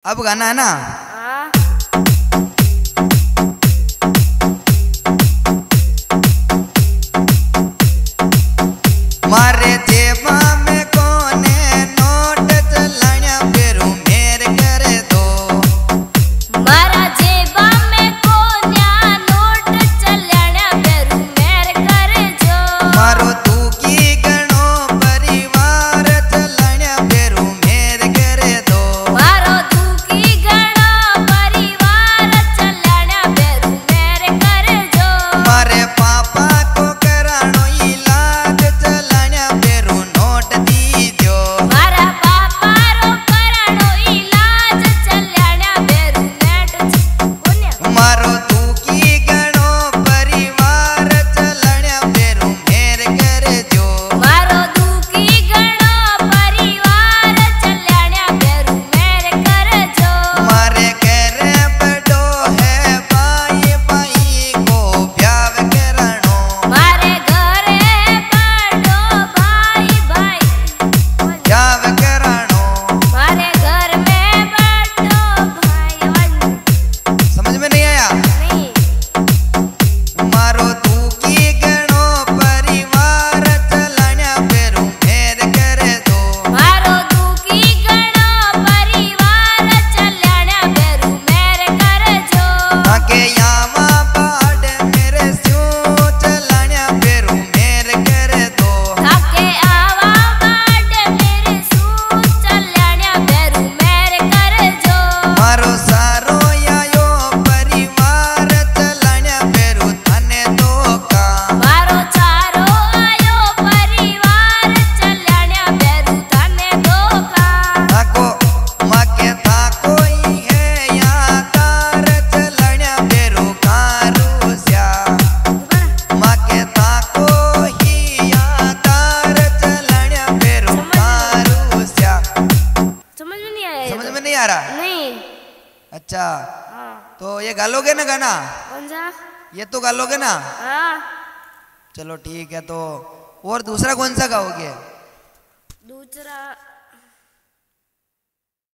अब गाना है ना। मारे जेबा में कोने नोट चलाया बेरू मेर कर दो। मारा जेबा में कोन्या नोट चलाया बेरू मेर कर जो। मारो तू की गणो परिवार चलाया बेरू मेर कर दो। मारो तू की गणो परिवार चलाया बेरू मेर कर जो। मारे पापा को करानो इलाज चलाया बेरू नोट दीजो। मारा पापा रो करानो इलाज चलाया बेरू नेट मारो तू की गणो परिवार चलाया बेरू मेर कर जो। मारो तू की गणो परिवार चलाया बेरू मेर कर जो। मारे करे बड़ो है भाई भाई को ब्याह करानो। मारे घरे बड़ो भाई भाई ब्याह करानो। मारे घर में बड़ो भाई समझ में नहीं आया? नहीं मारो तू की गणो परिवार चलाया बेरू मेर कर दो। मारो तू की गणो परिवार चलाया बेरू मेर कर जो। आगे यावा बाड़ मेरे स्यों चलाया बेरू मेर कर दो। थाके आवा बाड मेरे सू चलाया बेरू मेर कर जो। मारो सारो आयो परिवार चलाया बेरू थाने दो का। मारो चारो आयो परिवार चलाया बेरू थाने धोखा। ताको माके ताको ही है यादार चलाया बेरू कारूस्या। माके ताको ही यादार चलाया बेरू कारूस्या। समझ में नहीं आया? समझ में नहीं आ रहा? नहीं। अच्छा, हाँ। तो ये गालोगे ना गाना? कौन सा? ये तो गालोगे ना? हाँ। चलो ठीक है। तो और दूसरा कौन सा गाओगे? दूसरा